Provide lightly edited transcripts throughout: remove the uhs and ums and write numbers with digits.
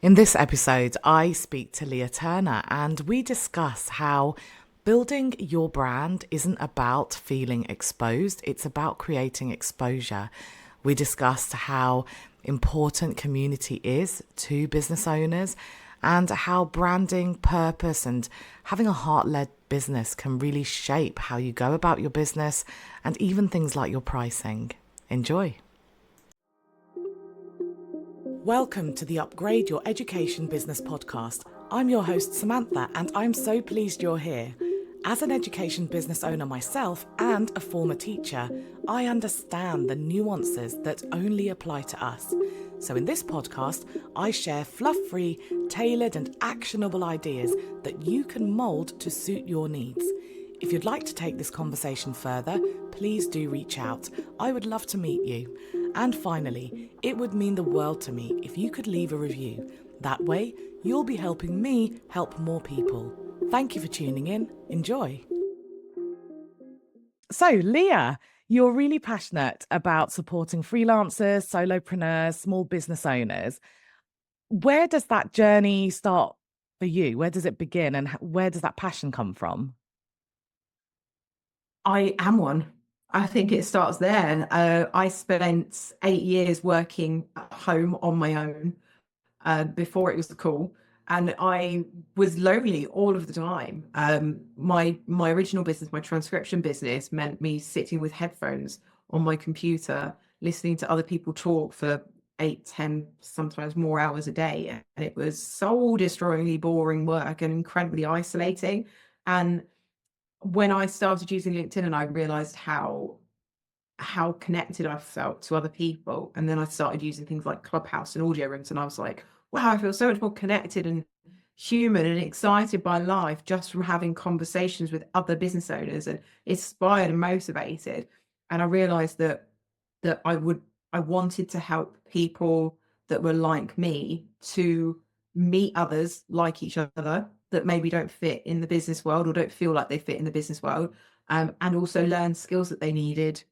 In this episode, I speak to Lea Turner and we discuss how building your brand isn't about feeling exposed, it's about creating exposure. We discussed how important community is to business owners and how branding, purpose, and having a heart-led business can really shape how you go about your business and even things like your pricing. Enjoy. Welcome to the Upgrade Your Education Business podcast. I'm your host, Sumantha, and I'm so pleased you're here. As an education business owner myself and a former teacher, I understand the nuances that only apply to us. So in this podcast, I share fluff-free, tailored and actionable ideas that you can mould to suit your needs. If you'd like to take this conversation further, please do reach out. I would love to meet you. And finally, it would mean the world to me if you could leave a review. That way, you'll be helping me help more people. Thank you for tuning in. Enjoy. So, Lea, you're really passionate about supporting freelancers, solopreneurs, small business owners. Where does that journey start for you? Where does it begin and where does that passion come from? I am one. I think it starts there. I spent 8 years working at home on my own before it was cool, and I was lonely all of the time. My original business, my transcription business, meant me sitting with headphones on my computer, listening to other people talk for 8, 10, sometimes more hours a day, and it was soul destroyingly boring work and incredibly isolating. And when I started using LinkedIn and I realized how connected I felt to other people, and then I started using things like Clubhouse and audio rooms, and I was like, wow, I feel so much more connected and human and excited by life just from having conversations with other business owners, and inspired and motivated. And I realized that I wanted to help people that were like me to meet others like each other that maybe don't fit in the business world or don't feel like they fit in the business world, and also learn skills that they needed.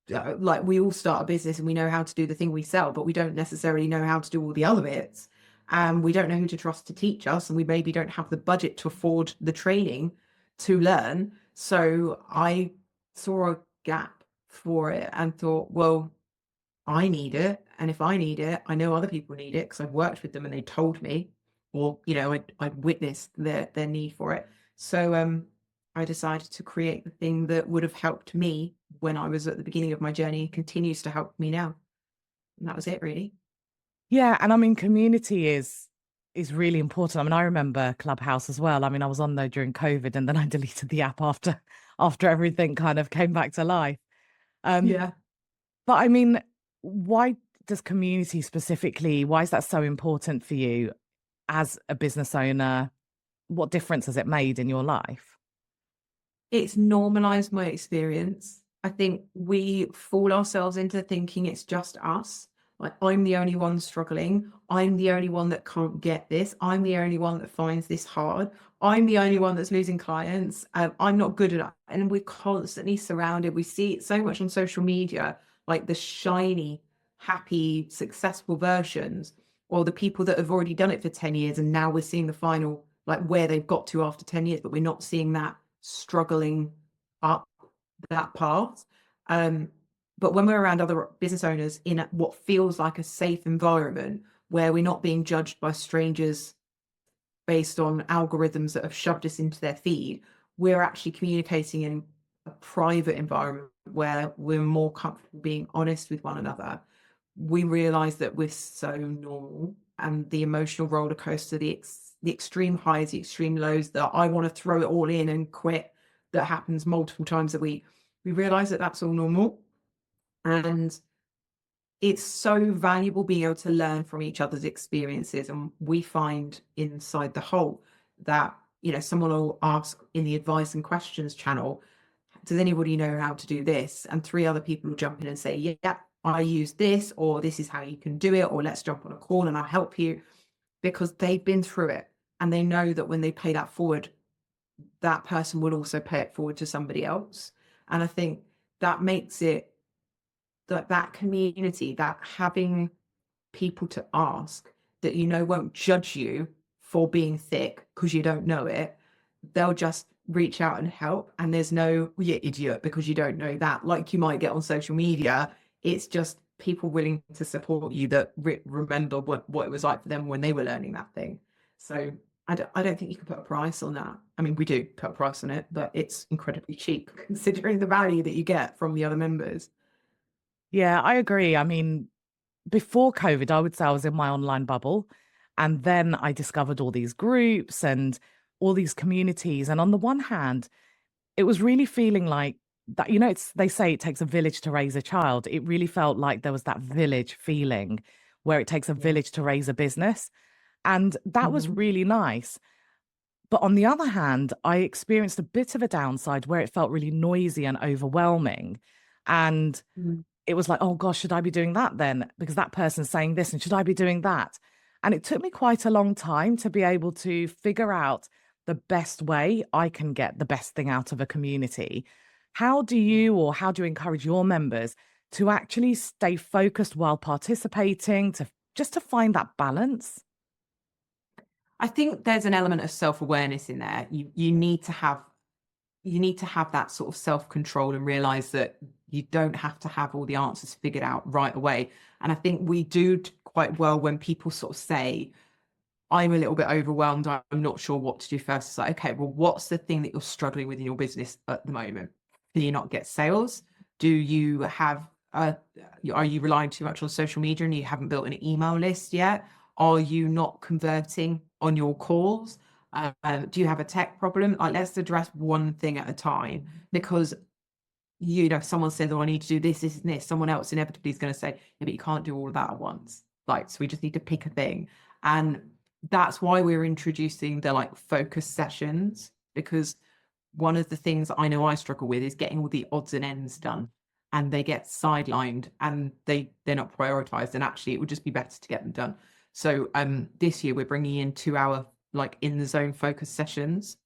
Like, we all start a business and we know how to do the thing we sell, but we don't necessarily know how to do all the other bits. And we don't know who to trust to teach us, and we maybe don't have the budget to afford the training to learn. So I saw a gap for it and thought, well, I need it. And if I need it, I know other people need it because I've worked with them and they told me, or, I'd witnessed their need for it. So I decided to create the thing that would have helped me when I was at the beginning of my journey, continues to help me now. And that was it, really. Yeah, and I mean, community is really important. I mean, I remember Clubhouse as well. I mean, I was on there during COVID, and then I deleted the app after everything kind of came back to life. Um, Yeah. but I mean, why does community specifically, why is that so important for you as a business owner? What difference has it made in your life? It's normalized my experience. I think we fool ourselves into thinking it's just us. Like, I'm the only one struggling. I'm the only one that can't get this. I'm the only one that finds this hard. I'm the only one that's losing clients. I'm not good enough. And we're constantly surrounded. We see it so much on social media, like the shiny, happy, successful versions, or the people that have already done it for 10 years. And now we're seeing the final, like where they've got to after 10 years, but we're not seeing that struggling up that path. But when we're around other business owners in what feels like a safe environment where we're not being judged by strangers based on algorithms that have shoved us into their feed, we're actually communicating in a private environment where we're more comfortable being honest with one another. We realize that we're so normal, and the emotional roller coaster, the extreme highs, the extreme lows, that I want to throw it all in and quit, that happens multiple times a week. We realize that that's all normal. And it's so valuable being able to learn from each other's experiences. And we find inside the whole that, someone will ask in the advice and questions channel, does anybody know how to do this? And 3 other people will jump in and say, yeah, I use this, or this is how you can do it, or let's jump on a call and I'll help you, because they've been through it and they know that when they pay that forward, that person will also pay it forward to somebody else. And I think that makes it that community, that having people to ask, that won't judge you for being thick because you don't know it. They'll just reach out and help. And there's no, "Well, you idiot," because you don't know that, like you might get on social media. It's just people willing to support you that remember what it was like for them when they were learning that thing. So I don't think you can put a price on that. I mean, we do put a price on it, but it's incredibly cheap considering the value that you get from the other members. Yeah, I agree. I mean, before COVID, I would say I was in my online bubble. And then I discovered all these groups and all these communities. And on the one hand, it was really feeling like that, they say it takes a village to raise a child. It really felt like there was that village feeling where it takes a Yeah. village to raise a business. And that was Mhm. really nice. But on the other hand, I experienced a bit of a downside where it felt really noisy and overwhelming. And Mm. it was like, oh gosh, should I be doing that then? Because that person's saying this, and should I be doing that? And it took me quite a long time to be able to figure out the best way I can get the best thing out of a community. How do you encourage your members to actually stay focused while participating, to just to find that balance? I think there's an element of self-awareness in there. You need to have that sort of self-control and realize that you don't have to have all the answers figured out right away. And I think we do quite well when people sort of say, "I'm a little bit overwhelmed. I'm not sure what to do first." It's like, okay, well, what's the thing that you're struggling with in your business at the moment? Do you not get sales? Do you have, are you relying too much on social media and you haven't built an email list yet? Are you not converting on your calls? Do you have a tech problem? Like, let's address one thing at a time, because if someone says, "Oh, I need to do this, and this," someone else inevitably is going to say, "Yeah, but you can't do all of that at once." Like, so we just need to pick a thing. And that's why we're introducing the focus sessions, because one of the things I know I struggle with is getting all the odds and ends done, and they get sidelined and they're not prioritized. And actually, it would just be better to get them done. So this year we're bringing in 2 hour in the zone focus sessions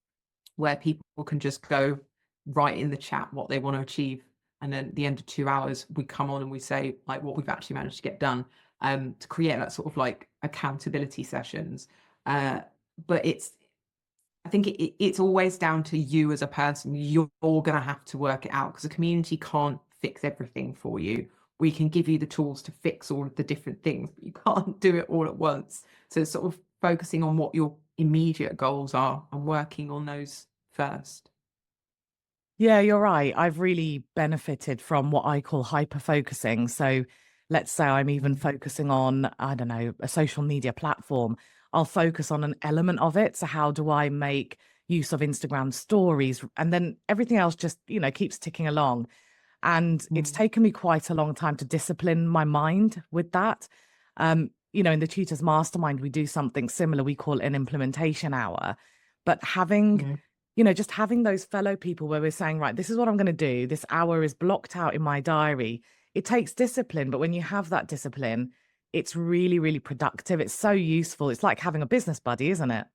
where people can just go write in the chat what they want to achieve. And then at the end of 2 hours, we come on and we say what we've actually managed to get done, to create that sort of accountability sessions. But I think it's always down to you as a person. You're going to have to work it out, because the community can't fix everything for you. We can give you the tools to fix all of the different things, but you can't do it all at once. So it's sort of focusing on what your immediate goals are and working on those first. Yeah, you're right. I've really benefited from what I call hyper focusing. So let's say I'm even Mm. focusing on, I don't know, a social media platform. I'll focus on an element of it. So how do I make use of Instagram stories? And then everything else just, keeps ticking along. And it's Mm. taken me quite a long time to discipline my mind with that. In the Tutors Mastermind, we do something similar. We call it an implementation hour. But Mm. just having those fellow people where we're saying, right, this is what I'm going to do. This hour is blocked out in my diary. It takes discipline, but when you have that discipline, it's really, really productive. It's so useful. It's like having a business buddy, isn't it?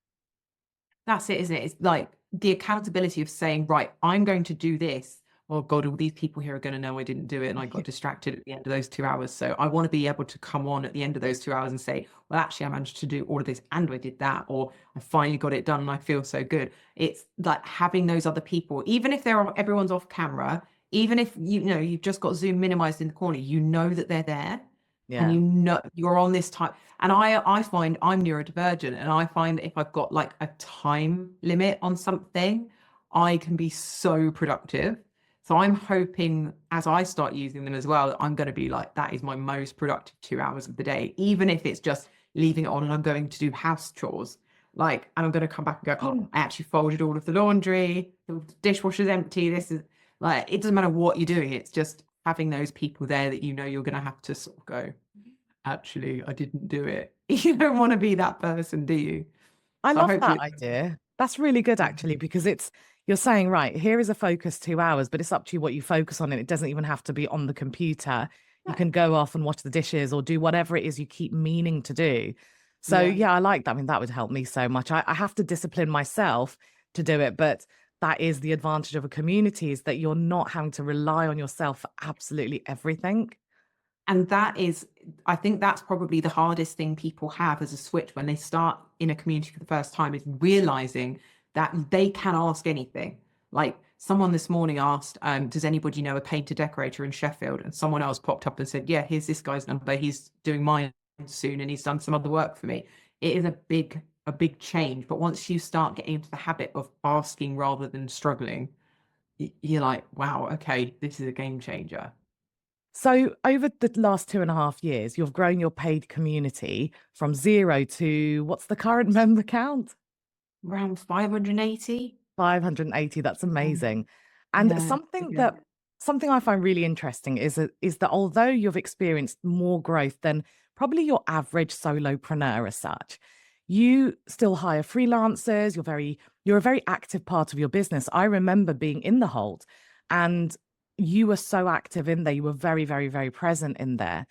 That's it, isn't it? It's like the accountability of saying, "Right, I'm going to do this. Oh God, all these people here are going to know I didn't do it and I got distracted at the end of those 2 hours. So I want to be able to come on at the end of those 2 hours and say, well, actually, I managed to do all of this and I did that, or I finally got it done and I feel so good." It's like having those other people, even if everyone's off camera, even if you've just got Zoom minimized in the corner, that they're there, and Yeah. you're on this time. And I find I'm neurodivergent, and I find that if I've got a time limit on something, I can be so productive. So I'm hoping as I start using them as well, I'm going to be that is my most productive 2 hours of the day, even if it's just leaving it on and I'm going to do house chores. And I'm going to come back and go, "Oh, I actually folded all of the laundry, the dishwasher's empty." This is it doesn't matter what you're doing. It's just having those people there that you're going to have to sort of go, "Actually, I didn't do it." You don't want to be that person, do you? I So love that hopefully, idea. That's really good, actually, because you're saying, right, here is a focus 2 hours, but it's up to you what you focus on. And it doesn't even have to be on the computer. You yeah, can go off and watch the dishes or do whatever it is you keep meaning to do. So, yeah. yeah, I like that. I mean, that would help me so much. I have to discipline myself to do it, but that is the advantage of a community, is that you're not having to rely on yourself for absolutely everything. And I think that's probably the hardest thing people have as a switch when they start in a community for the first time, is realizing that they can ask anything. Like someone this morning asked, does anybody know a painter decorator in Sheffield? And someone else popped up and said, yeah, here's this guy's number. He's doing mine soon and he's done some other work for me. It is a big change. But once you start getting into the habit of asking rather than struggling, you're like, wow, okay, this is a game changer. So, over the last 2.5 years, you've grown your paid community from zero to what's the current member count? Around 580. 580. That's amazing. And Yeah, okay. something I find really interesting is that although you've experienced more growth than probably your average solopreneur as such, you still hire freelancers. You're a very active part of your business. I remember being in the Hold, and you were so active in there. You were very, very, very present in there.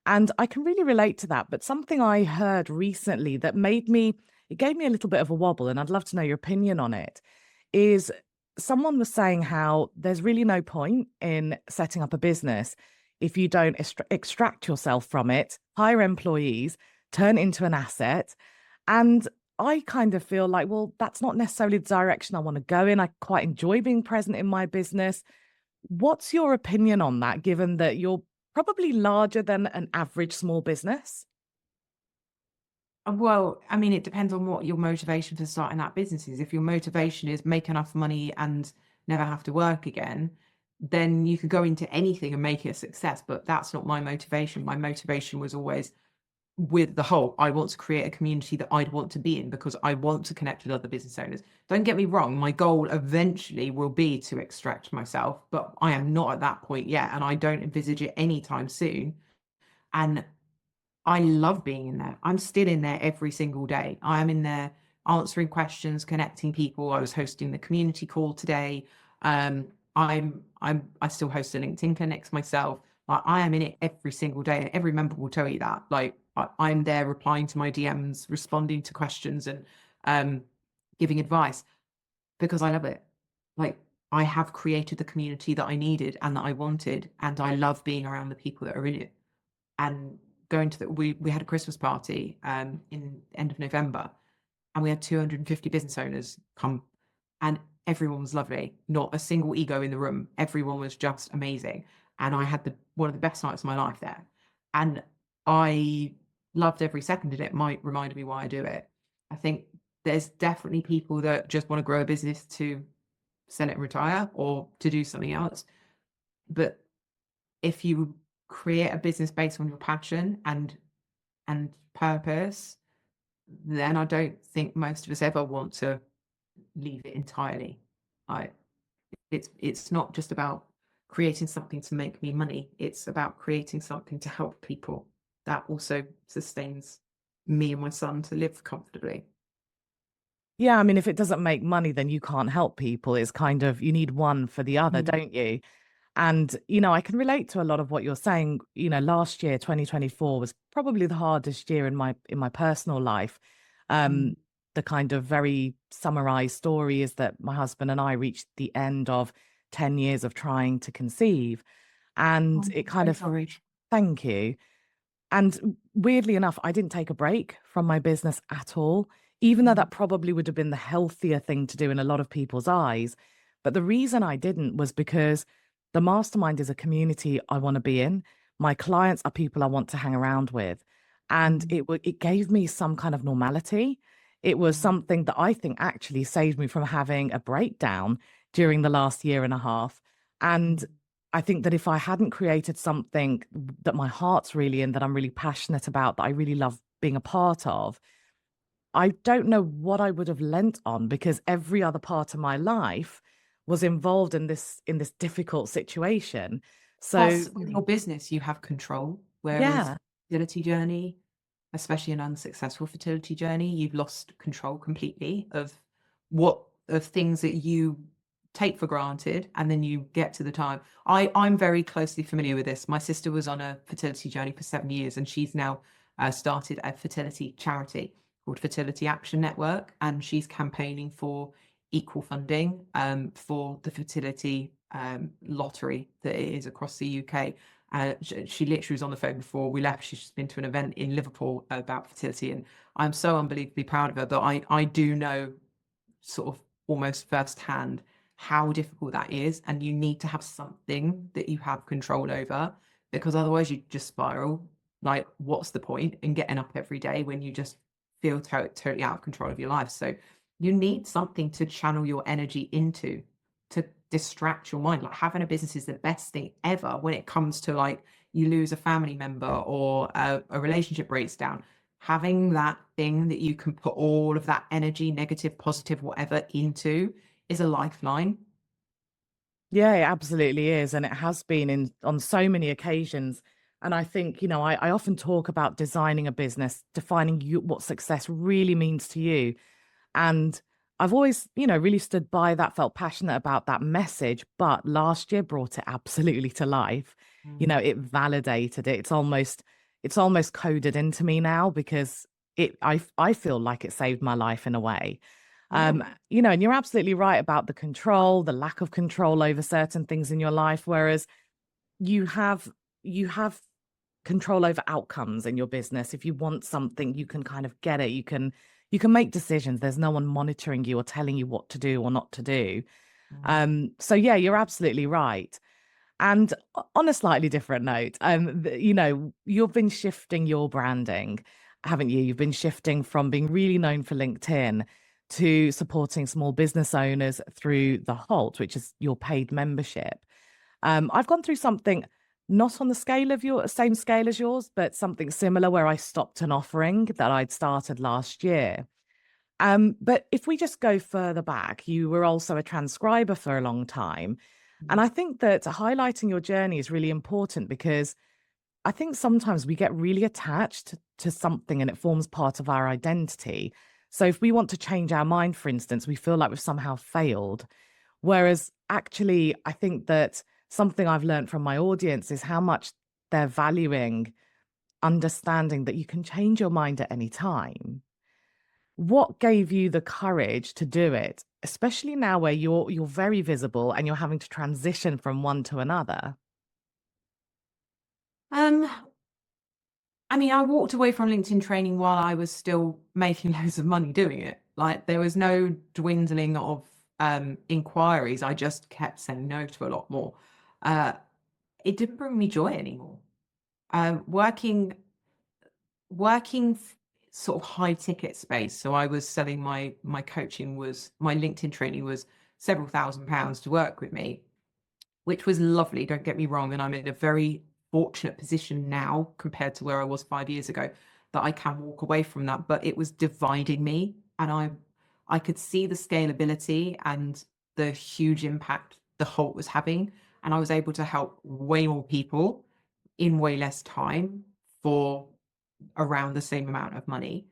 And I can really relate to that. But something I heard recently that it gave me a little bit of a wobble, and I'd love to know your opinion on it, is someone was saying how there's really no point in setting up a business if you don't extract yourself from it, hire employees, turn it into an asset. And I kind of feel like, well, that's not necessarily the direction I want to go in. I quite enjoy being present in my business. What's your opinion on that, given that you're probably larger than an average small business? Well, I mean, it depends on what your motivation for starting that business is. If your motivation is make enough money and never have to work again, then you could go into anything and make it a success. But that's not my motivation. My motivation was always with the whole, I want to create a community that I'd want to be in because I want to connect with other business owners. Don't get me wrong, my goal eventually will be to extract myself, but I am not at that point yet, and I don't envisage it anytime soon. And I love being in there. I'm still in there every single day. I am in there answering questions, connecting people. I was hosting the community call today. I still host a LinkedIn Connects myself. Like, I am in it every single day, and every member will tell you that. Like, I'm there replying to my DMs, responding to questions, and um, giving advice because I love it. Like, I have created the community that I needed and that I wanted, and I love being around the people that are in it. And going to we had a Christmas party in end of November, and we had 250 business owners come, and everyone was lovely. Not a single ego in the room. Everyone was just amazing. And I had one of the best nights of my life there. And I loved every second of it. Might remind me why I do it. I think there's definitely people that just want to grow a business to sell it and retire or to do something else. But if you create a business based on your passion and purpose, then I don't think most of us ever want to leave it entirely. I it's not just about creating something to make me money. It's about creating something to help people. That also sustains me and my son to live comfortably. Yeah, I mean, if it doesn't make money, then you can't help people. It's kind of, you need one for the other, Mm, don't you? And, I can relate to a lot of what you're saying. Last year, 2024 was probably the hardest year in my personal life. Um, mm. the kind of very summarized story is that my husband and I reached the end of 10 years of trying to conceive. And Oh, it kind so of, sorry. thank you. And weirdly enough, I didn't take a break from my business at all, even though Mm, that probably would have been the healthier thing to do in a lot of people's eyes. But the reason I didn't was because the mastermind is a community I want to be in. My clients are people I want to hang around with. And mm, it gave me some kind of normality. It was yeah, something that I think actually saved me from having a breakdown during the last year and a half. And mm. I think that if I hadn't created something that my heart's really in, that I'm really passionate about, that I really love being a part of, I don't know what I would have lent on, because every other part of my life was involved in this difficult situation. So Plus, with your business, you have control, whereas yeah, fertility journey, especially an unsuccessful fertility journey, you've lost control completely of things that you take for granted, and then you get to the time. I'm very closely familiar with this. My sister was on a fertility journey for 7 years, and she's now started a fertility charity called Fertility Action Network, and she's campaigning for equal funding for the fertility lottery that it is across the UK. She literally was on the phone before we left. She's just been to an event in Liverpool about fertility, and I'm so unbelievably proud of her. But I do know sort of almost firsthand how difficult that is, and you need to have something that you have control over, because otherwise you just spiral. Like, what's the point in getting up every day when you just feel totally out of control of your life? So you need something to channel your energy into, to distract your mind. Like, having a business is the best thing ever when it comes to, like, you lose a family member or a relationship breaks down. Having that thing that you can put all of that energy, negative, positive, whatever, into is a lifeline. Yeah, it absolutely is. And it has been on so many occasions. And I think, I often talk about designing a business, defining what success really means to you. And I've always, really stood by that, felt passionate about that message. But last year brought it absolutely to life. Mm. It validated it. It's almost coded into me now, because I feel like it saved my life in a way. Yeah. And you're absolutely right about the control, the lack of control over certain things in your life, whereas you have control over outcomes in your business. If you want something, you can kind of get it. You can make decisions. There's no one monitoring you or telling you what to do or not to do. Mm. So yeah, you're absolutely right. And on a slightly different note, you've been shifting your branding, haven't you? You've been shifting from being really known for LinkedIn to supporting small business owners through the Halt, which is your paid membership. I've gone through something not on the scale of your same scale as yours, but something similar, where I stopped an offering that I'd started last year. But if we just go further back, you were also a transcriber for a long time. And Mm. I think that highlighting your journey is really important, because I think sometimes we get really attached to something and it forms part of our identity. So if we want to change our mind, for instance, we feel like we've somehow failed. Whereas actually, I think that something I've learned from my audience is how much they're valuing understanding that you can change your mind at any time. What gave you the courage to do it, especially now where you're very visible and you're having to transition from one to another? Um, I mean, I walked away from LinkedIn training while I was still making loads of money doing it. Like, there was no dwindling of inquiries. I just kept saying no to a lot more. Uh, it didn't bring me joy anymore. Working sort of high ticket space. So I was selling my coaching, was my LinkedIn training was several £1,000s to work with me, which was lovely. Don't get me wrong. And I'm in a very fortunate position now compared to where I was 5 years ago, that I can walk away from that. But it was dividing me, and I could see the scalability and the huge impact the Halt was having. And I was able to help way more people in way less time for around the same amount of money.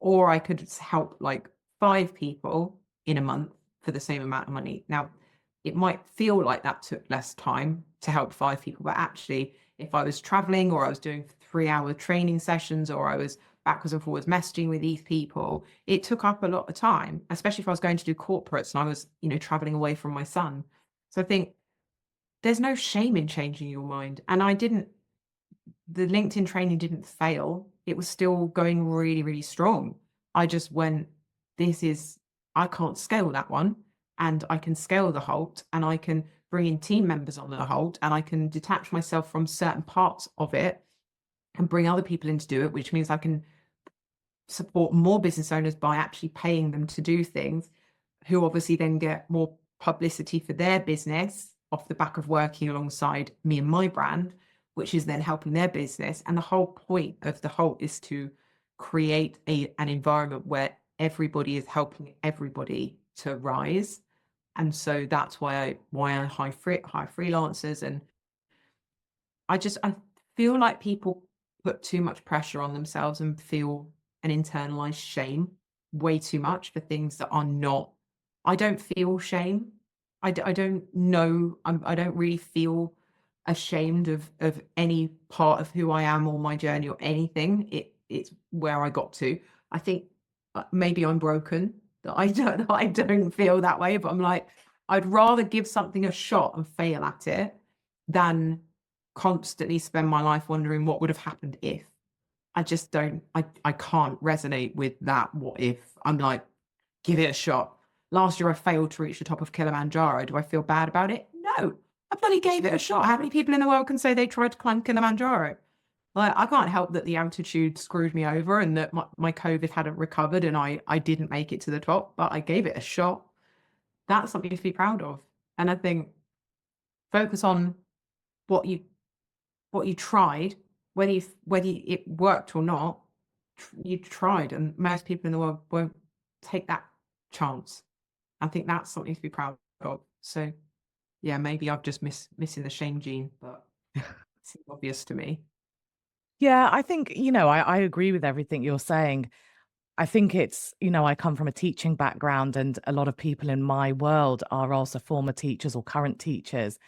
Or I could help like 5 people in a month for the same amount of money. Now, it might feel like that took less time to help 5 people, but actually, if I was traveling, or I was doing 3-hour training sessions, or I was backwards and forwards messaging with these people, it took up a lot of time, especially if I was going to do corporates and I was, traveling away from my son. So I think there's no shame in changing your mind. And the LinkedIn training didn't fail. It was still going really, really strong. I just went, I can't scale that one. And I can scale the Halt, and I can bring in team members on the Halt, and I can detach myself from certain parts of it and bring other people in to do it, which means I can support more business owners by actually paying them to do things, who obviously then get more publicity for their business off the back of working alongside me and my brand, which is then helping their business. And the whole point of the Halt is to create an environment where everybody is helping everybody to rise. And so that's why I hire freelancers. And I feel like people put too much pressure on themselves and feel an internalized shame way too much for things that are not. I don't feel shame. I don't know. I don't really feel ashamed of any part of who I am or my journey or anything. It's where I got to. I think maybe I'm broken, that I don't feel that way, but I'm like, I'd rather give something a shot and fail at it than constantly spend my life wondering what would have happened if. I just don't, I can't resonate with that what if. I'm like, give it a shot. Last year I failed to reach the top of Kilimanjaro. Do I feel bad about it? No. I bloody gave it a shot. How many people in the world can say they tried to climb Kilimanjaro? Like, I can't help that the altitude screwed me over and that my COVID hadn't recovered and I didn't make it to the top, but I gave it a shot. That's something to be proud of. And I think focus on what you tried, whether it worked or not, you tried, and most people in the world won't take that chance. I think that's something to be proud of. So yeah, maybe I've just missing the shame gene, but it's obvious to me. Yeah, I think, I agree with everything you're saying. I think it's, I come from a teaching background, and a lot of people in my world are also former teachers or current teachers.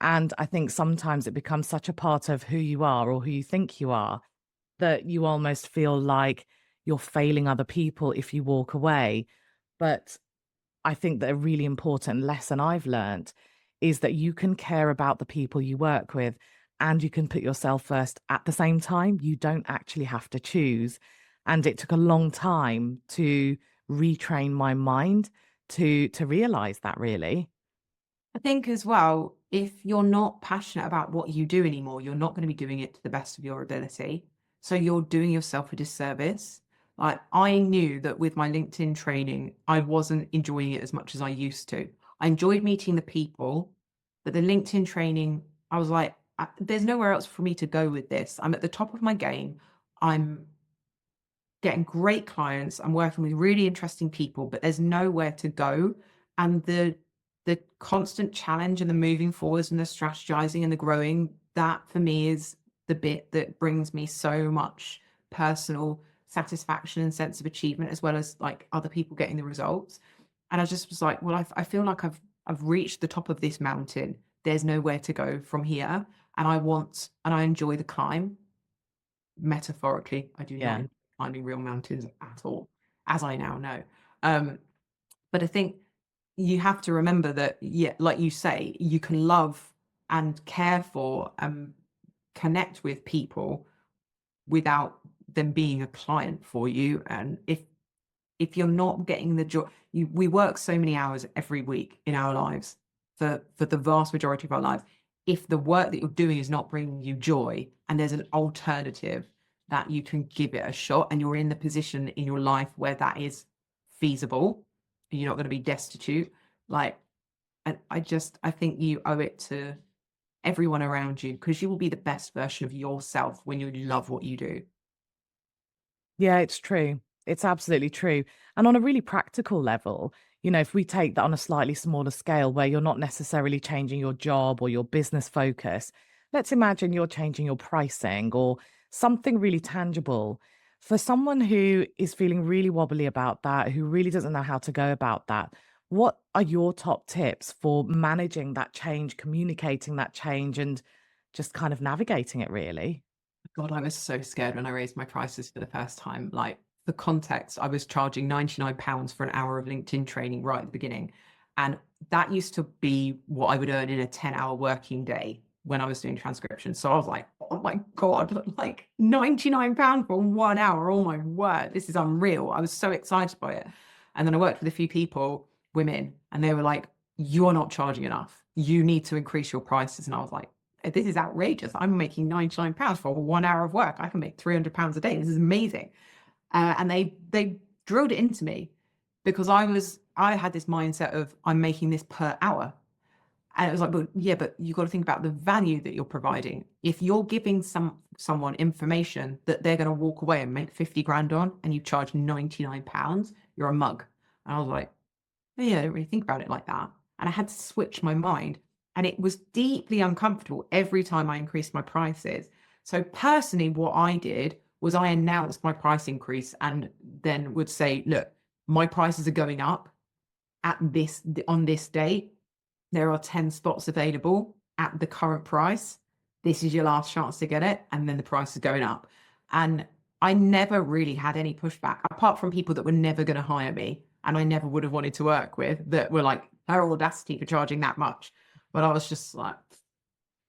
And I think sometimes it becomes such a part of who you are or who you think you are that you almost feel like you're failing other people if you walk away. But I think that a really important lesson I've learned is that you can care about the people you work with and you can put yourself first at the same time. You don't actually have to choose. And it took a long time to retrain my mind to realize that, really. I think as well, if you're not passionate about what you do anymore, you're not going to be doing it to the best of your ability. So you're doing yourself a disservice. Like, I knew that with my LinkedIn training, I wasn't enjoying it as much as I used to. I enjoyed meeting the people, but the LinkedIn training, I was like, there's nowhere else for me to go with this. I'm at the top of my game. I'm getting great clients. I'm working with really interesting people, but there's nowhere to go. And the constant challenge and the moving forwards and the strategizing and the growing, that for me is the bit that brings me so much personal satisfaction and sense of achievement, as well as like other people getting the results. And I just was like, well, I feel like I've reached the top of this mountain. There's nowhere to go from here. And I enjoy the climb. Metaphorically, I do not Yeah. enjoy climbing real mountains at all, as I now know. Um, but I think you have to remember that, yeah, like you say, you can love and care for and connect with people without them being a client for you. And if you're not getting the joy, we work so many hours every week in our lives for the vast majority of our lives. If the work that you're doing is not bringing you joy and there's an alternative that you can give it a shot and you're in the position in your life where that is feasible, you're not going to be destitute. Like, and I think you owe it to everyone around you because you will be the best version of yourself when you love what you do. Yeah, it's true. It's absolutely true. And on a really practical level, if we take that on a slightly smaller scale where you're not necessarily changing your job or your business focus, let's imagine you're changing your pricing or something really tangible. For someone who is feeling really wobbly about that, who really doesn't know how to go about that, what are your top tips for managing that change, communicating that change, and just kind of navigating it, really? God, I was so scared when I raised my prices for the first time. Like, for context, I was charging £99 for an hour of LinkedIn training right at the beginning. And that used to be what I would earn in a 10-hour working day when I was doing transcription. So I was like, oh my God, like £99 for 1 hour. Oh my word, this is unreal. I was so excited by it. And then I worked with a few people, women, and they were like, you're not charging enough. You need to increase your prices. And I was like, this is outrageous. I'm making £99 for 1 hour of work. I can make £300 a day. This is amazing. And they drilled it into me because I had this mindset of I'm making this per hour. And it was like, but yeah, but you've got to think about the value that you're providing. If you're giving someone information that they're going to walk away and make 50 grand on and you charge £99, you're a mug. And I was like, oh, yeah, I don't really think about it like that. And I had to switch my mind. And it was deeply uncomfortable every time I increased my prices. So personally, what I did was I announced my price increase and then would say, look, my prices are going up on this date. There are 10 spots available at the current price. This is your last chance to get it. And then the price is going up. And I never really had any pushback, apart from people that were never going to hire me and I never would have wanted to work with, that were like, her audacity for charging that much. But I was just like,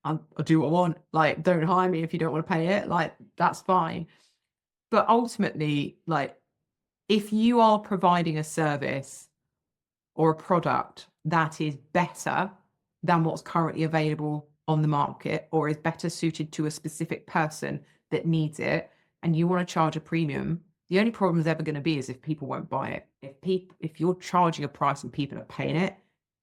I'll do what I want. Like, don't hire me if you don't want to pay it. Like, that's fine. But ultimately, like, if you are providing a service or a product that is better than what's currently available on the market, or is better suited to a specific person that needs it, and you want to charge a premium, the only problem is ever going to be is if people won't buy it. If you're charging a price and people are paying it,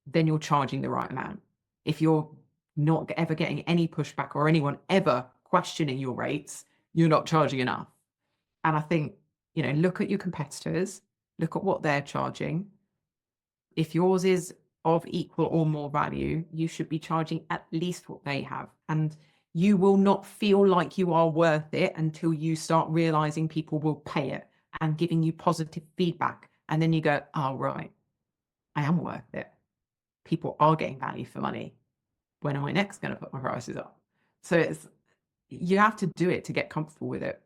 then you're charging the right amount. If you're not ever getting any pushback or anyone ever questioning your rates, you're not charging enough. And I think, look at your competitors, look at what they're charging. If yours is of equal or more value, you should be charging at least what they have. And you will not feel like you are worth it until you start realizing people will pay it and giving you positive feedback. And then you go, oh, right, I am worth it. People are getting value for money. When am I next going to put my prices up? So you have to do it to get comfortable with it.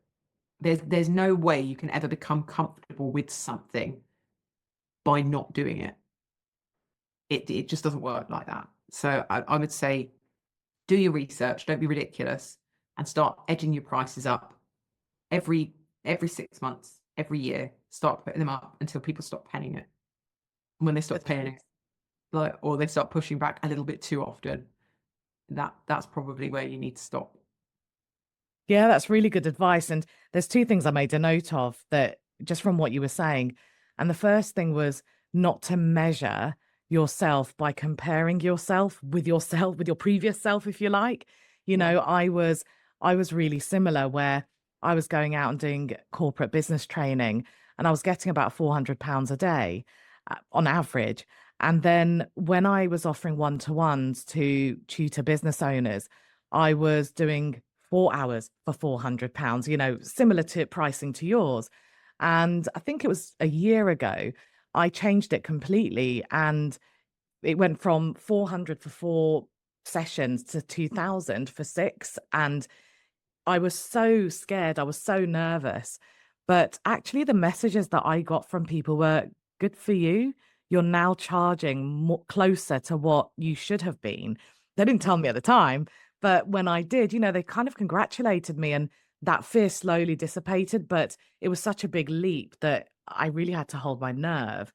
There's no way you can ever become comfortable with something by not doing it. It just doesn't work like that. So I would say, do your research, don't be ridiculous, and start edging your prices up every 6 months, every year. Start putting them up until people stop paying it. When they stop paying it, or they start pushing back a little bit too often, that's probably where you need to stop. Yeah, that's really good advice. And there's two things I made a note of that just from what you were saying. And the first thing was not to measure yourself by comparing yourself, with your previous self, if you like. I was really similar, where I was going out and doing corporate business training, and I was getting about £400 a day on average. And then when I was offering one-to-ones to tutor business owners, I was doing 4 hours for £400, similar to pricing to yours. And I think it was a year ago, I changed it completely, and it went from 400 for 4 sessions to 2000 for 6. And I was so scared. I was so nervous. But actually, the messages that I got from people were, good for you. You're now charging more, closer to what you should have been. They didn't tell me at the time, but when I did, they kind of congratulated me, and that fear slowly dissipated. But it was such a big leap that I really had to hold my nerve.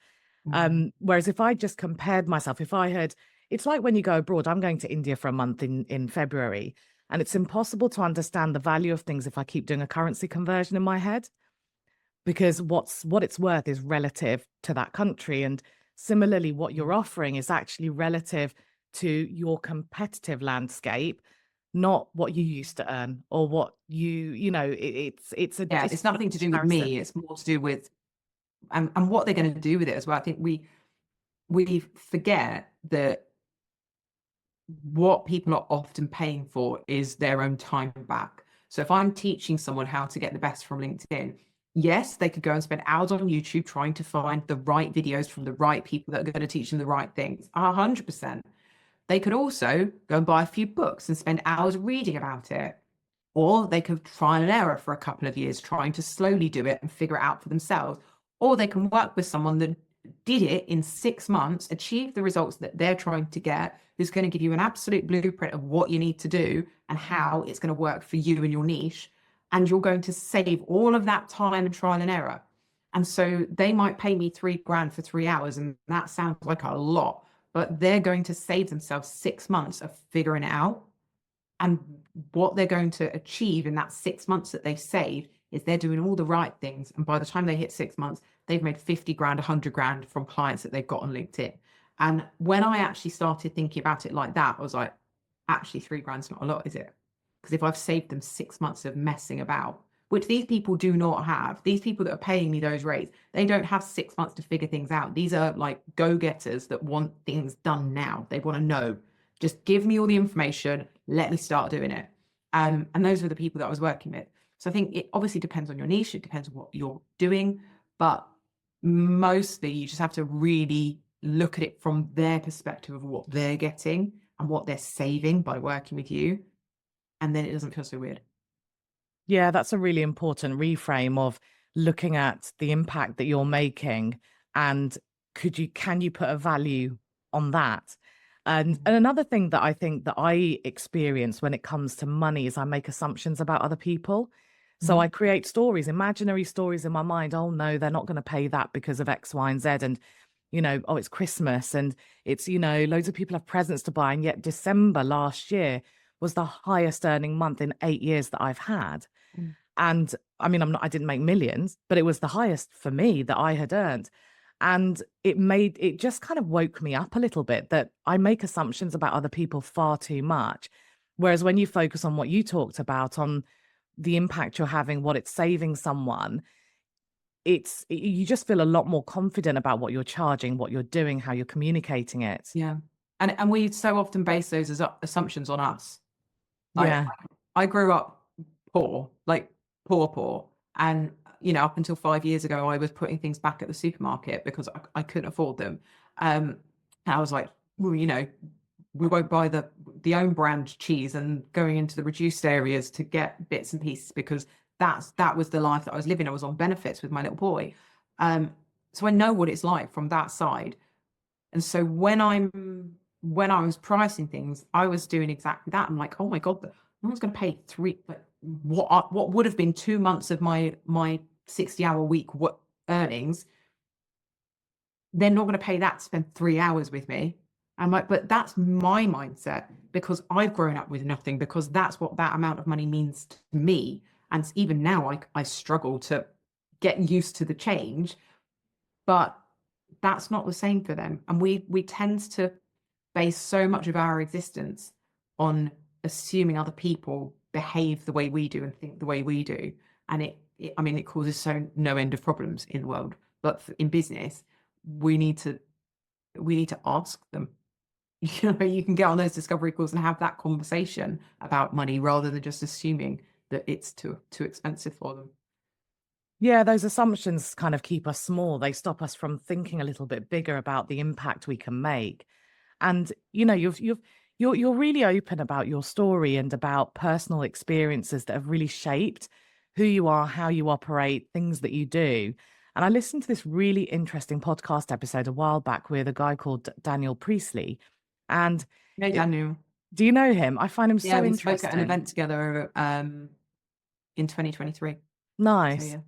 Whereas if I just compared myself, it's like when you go abroad. I'm going to India for a month in February, and it's impossible to understand the value of things if I keep doing a currency conversion in my head, because what it's worth is relative to that country. And similarly, what you're offering is actually relative to your competitive landscape, not what you used to earn or what it's nothing to do with me. It's more to do with and what they're going to do with it as well. I think we forget that what people are often paying for is their own time back. So if I'm teaching someone how to get the best from LinkedIn, yes, they could go and spend hours on YouTube trying to find the right videos from the right people that are going to teach them the right things. 100%. They could also go and buy a few books and spend hours reading about it. Or they could try and error for a couple of years, trying to slowly do it and figure it out for themselves. Or they can work with someone that did it in 6 months, achieve the results that they're trying to get, who's going to give you an absolute blueprint of what you need to do and how it's going to work for you and your niche. And you're going to save all of that time and trial and error. And so they might pay me £3,000 for 3 hours, and that sounds like a lot, but they're going to save themselves 6 months of figuring it out. And what they're going to achieve in that 6 months that they saved is they're doing all the right things. And by the time they hit 6 months, they've made 50 grand, 100 grand from clients that they've got on LinkedIn. And when I actually started thinking about it like that, I was like, actually £3,000's not a lot, is it? Because if I've saved them 6 months of messing about, which these people do not have, these people that are paying me those rates, they don't have 6 months to figure things out. These are like go-getters that want things done now. They want to know, just give me all the information, let me start doing it. And those are the people that I was working with. So I think it obviously depends on your niche, it depends on what you're doing, but mostly you just have to really look at it from their perspective of what they're getting and what they're saving by working with you. And then it doesn't feel so weird. Yeah, that's a really important reframe of looking at the impact that you're making, and can you put a value on that? And another thing that I think that I experience when it comes to money is I make assumptions about other people. So I Mhm. create stories, imaginary stories in my mind. Oh no, they're not going to pay that because of X, Y, and Z. And, oh, it's Christmas and it's, loads of people have presents to buy. And yet December last year was the highest earning month in 8 years that I've had. Mm. And I mean, I didn't make millions, but it was the highest for me that I had earned. And it just kind of woke me up a little bit that I make assumptions about other people far too much. Whereas when you focus on what you talked about, on the impact you're having, what it's saving someone, you just feel a lot more confident about what you're charging, what you're doing, how you're communicating it. Yeah. And we so often base those as assumptions on us. Like Yeah. I grew up poor, like poor. And, up until 5 years ago, I was putting things back at the supermarket because I couldn't afford them. And I was like, well, we won't buy the own brand cheese and going into the reduced areas to get bits and pieces because that was the life that I was living. I was on benefits with my little boy. So I know what it's like from that side. And so when I was pricing things, I was doing exactly that. I'm like, oh my God, no one's going to pay what would have been 2 months of my 60-hour week earnings. They're not going to pay that to spend 3 hours with me. I'm like, but that's my mindset because I've grown up with nothing, because that's what that amount of money means to me. And even now, I struggle to get used to the change, but that's not the same for them. And we tend to base so much of our existence on assuming other people behave the way we do and think the way we do. And I mean, it causes no end of problems in the world. But in business, we need to ask them. You can get on those discovery calls and have that conversation about money rather than just assuming that it's too expensive for them. Yeah, those assumptions kind of keep us small. They stop us from thinking a little bit bigger about the impact we can make. And you're really open about your story and about personal experiences that have really shaped who you are, how you operate, things that you do. And I listened to this really interesting podcast episode a while back with a guy called Daniel Priestley. And Hey, Daniel. do you know him? I find him Yeah, so we spoke at an interesting. event together in 2023. So Nice. yeah.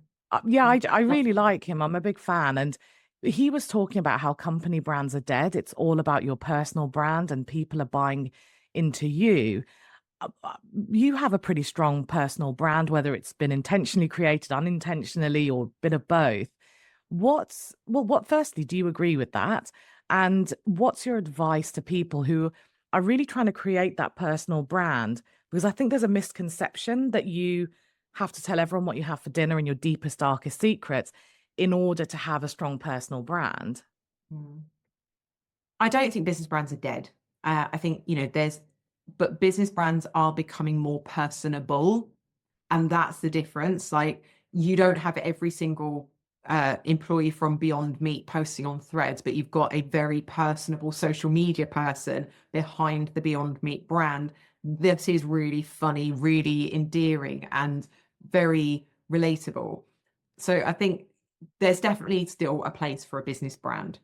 Yeah, Mm. I really like him. I'm a big fan. And he was talking about how company brands are dead. It's all about your personal brand and people are buying into you. You have a pretty strong personal brand, whether it's been intentionally created, unintentionally, or a bit of both. What firstly, do you agree with that? And what's your advice to people who are really trying to create that personal brand? Because I think there's a misconception that you have to tell everyone what you have for dinner and your deepest, darkest secrets in order to have a strong personal brand. Mm. I don't think business brands are dead. I think, but business brands are becoming more personable. And that's the difference. Like, you don't have every single employee from Beyond Meat posting on Threads, but you've got a very personable social media person behind the Beyond Meat brand. This is really funny, really endearing, and very relatable. So I think there's definitely still a place for a business brand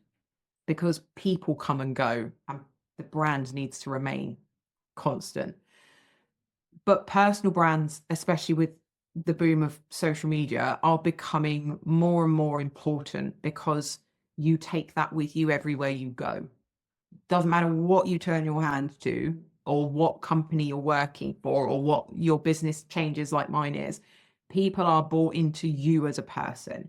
because people come and go and the brand needs to remain constant. But personal brands, especially with the boom of social media, are becoming more and more important because you take that with you everywhere you go. Doesn't matter what you turn your hand to, or what company you're working for, or what your business changes like mine is. People are bought into you as a person,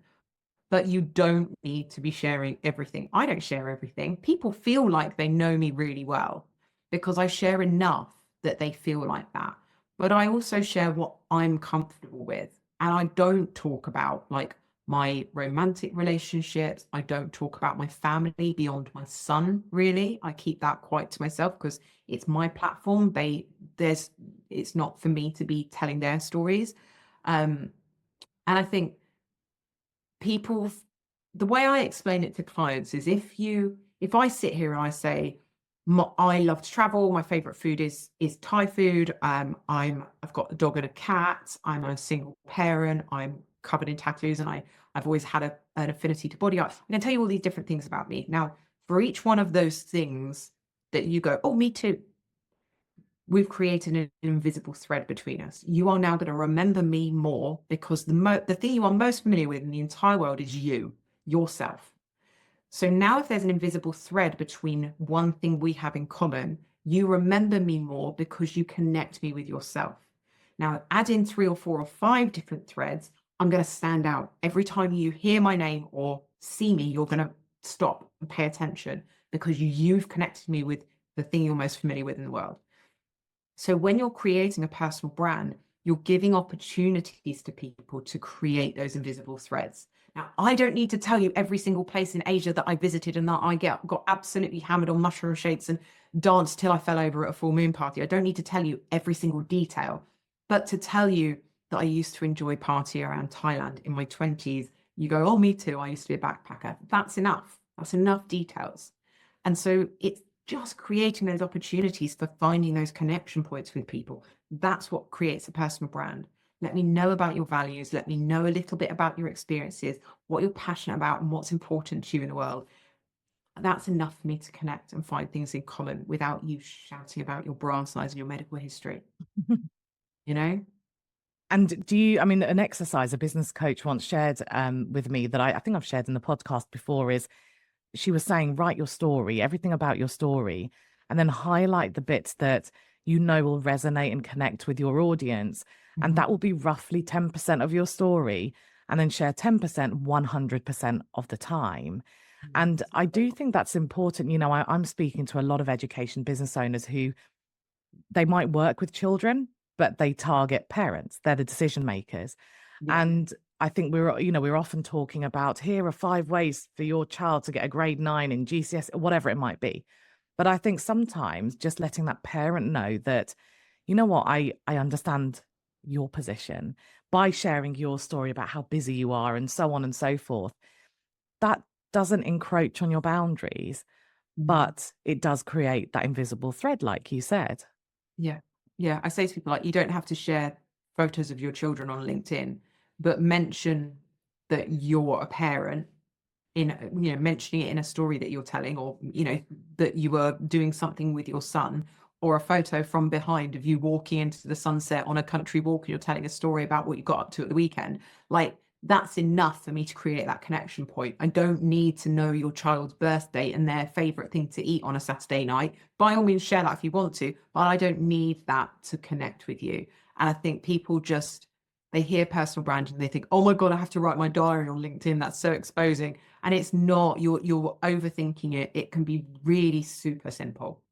but you don't need to be sharing everything. I don't share everything. People feel like they know me really well because I share enough that they feel like that. But I also share what I'm comfortable with. And I don't talk about like my romantic relationships. I don't talk about my family beyond my son, really. I keep that quite to myself because it's my platform. It's not for me to be telling their stories. And I think people, the way I explain it to clients is if I sit here and I say, I love to travel, my favorite food is Thai food, I've got a dog and a cat, I'm a single parent, I'm covered in tattoos, and I've always had an affinity to body art. I can tell you all these different things about me. Now, for each one of those things, that you go, oh, me too. We've created an invisible thread between us. You are now going to remember me more because the thing you are most familiar with in the entire world is you, yourself. So now if there's an invisible thread between one thing we have in common, you remember me more because you connect me with yourself. Now add in 3 or 4 or 5 different threads, I'm going to stand out. Every time you hear my name or see me, you're going to stop and pay attention because you've connected me with the thing you're most familiar with in the world. So when you're creating a personal brand, you're giving opportunities to people to create those invisible threads. Now, I don't need to tell you every single place in Asia that I visited and that I got absolutely hammered on mushroom shakes and danced till I fell over at a full moon party. I don't need to tell you every single detail, but to tell you that I used to enjoy party around Thailand in my 20s, you go, oh, me too. I used to be a backpacker. That's enough. That's enough details. And so it's just creating those opportunities for finding those connection points with people. That's what creates a personal brand. Let me know about your values. Let me know a little bit about your experiences, what you're passionate about and what's important to you in the world. That's enough for me to connect and find things in common without you shouting about your bra size and your medical history, you know? And do you, I mean, an exercise a business coach once shared with me that I think I've shared in the podcast before is she was saying, write your story, everything about your story, and then highlight the bits that you know will resonate and connect with your audience. And that will be roughly 10% of your story. And then share 10% 100% of the time. And I do think that's important. You know, I'm speaking to a lot of education business owners who they might work with children, but they target parents. They're the decision makers. Yeah. And I think we're often talking about here are 5 ways for your child to get a grade 9 in GCSE, whatever it might be. But I think sometimes just letting that parent know that, you know what, I understand your position by sharing your story about how busy you are and so on and so forth. That doesn't encroach on your boundaries, but it does create that invisible thread, like you said. Yeah. Yeah. I say to people, like, you don't have to share photos of your children on LinkedIn, but mention that you're a parent in, mentioning it in a story that you're telling, or, that you were doing something with your son, or a photo from behind of you walking into the sunset on a country walk and you're telling a story about what you got up to at the weekend. Like, that's enough for me to create that connection point. I don't need to know your child's birthday and their favorite thing to eat on a Saturday night. By all means, share that if you want to, but I don't need that to connect with you. And I think people they hear personal branding and they think, oh my God, I have to write my diary on LinkedIn. That's so exposing. And it's not, you're overthinking it. It can be really super simple.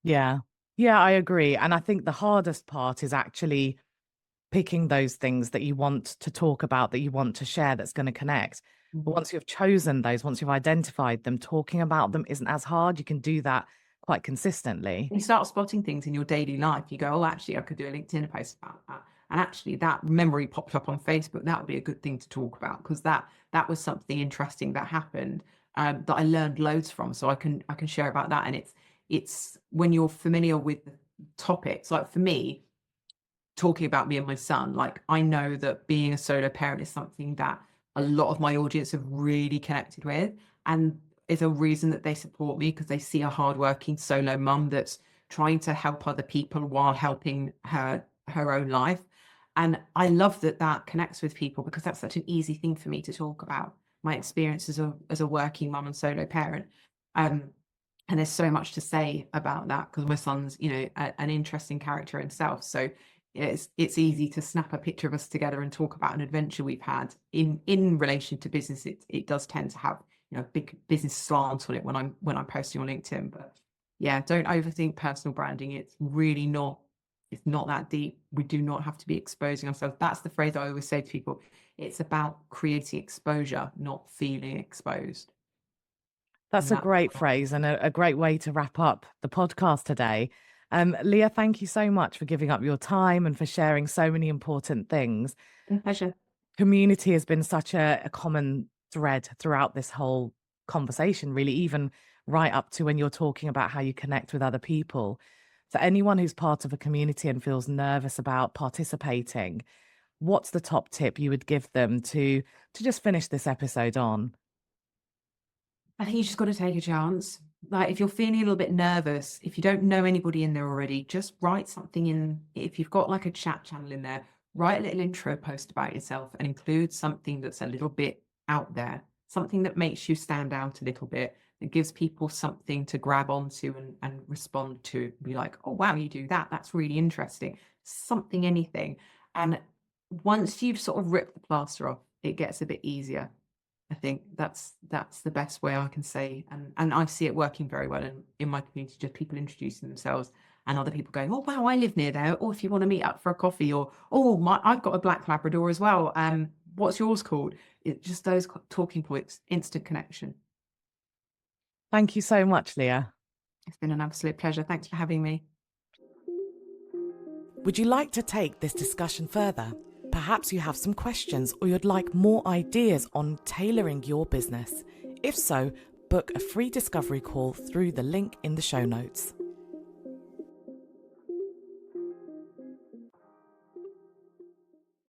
Yeah. Yeah, I agree. And I think the hardest part is actually picking those things that you want to talk about, that you want to share, that's going to connect. But once you've chosen those, once you've identified them, talking about them isn't as hard. You can do that quite consistently. You start spotting things in your daily life. You go, oh, actually, I could do a LinkedIn post about that. And actually, that memory popped up on Facebook. That would be a good thing to talk about because that was something interesting that happened that I learned loads from. So I can share about that. And it's when you're familiar with the topics. Like for me, talking about me and my son, like I know that being a solo parent is something that a lot of my audience have really connected with, and is a reason that they support me because they see a hardworking solo mum that's trying to help other people while helping her own life. And I love that connects with people because that's such an easy thing for me to talk about my experience as a working mum and solo parent. And there's so much to say about that because my son's, an interesting character himself. So it's easy to snap a picture of us together and talk about an adventure we've had in relation to business. It does tend to have, a big business slant on it when I'm posting on LinkedIn. But yeah, don't overthink personal branding. It's really not. It's not that deep. We do not have to be exposing ourselves. That's the phrase I always say to people. It's about creating exposure, not feeling exposed. That's a great phrase and a great way to wrap up the podcast today. Lea, thank you so much for giving up your time and for sharing so many important things. Pleasure. Community has been such a common thread throughout this whole conversation, really, even right up to when you're talking about how you connect with other people. For anyone who's part of a community and feels nervous about participating, what's the top tip you would give them to just finish this episode on? I think you just got to take a chance. like if you're feeling a little bit nervous, if you don't know anybody in there already, just write something in. If you've got like a chat channel in there, write a little intro post about yourself and include something that's a little bit out there, something that makes you stand out a little bit, that gives people something to grab onto and respond to. Be like, oh wow, you do that. That's really interesting. Something, anything. And once you've sort of ripped the plaster off, it gets a bit easier. I think that's the best way I can say, and I see it working very well in my community, just people introducing themselves and other people going, oh wow, I live near there, or if you want to meet up for a coffee, or oh I've got a black Labrador as well. What's yours called? It's just those talking points, instant connection. Thank you so much, Lea. It's been an absolute pleasure. Thanks for having me. Would you like to take this discussion further? Perhaps you have some questions or you'd like more ideas on tailoring your business. If so, book a free discovery call through the link in the show notes.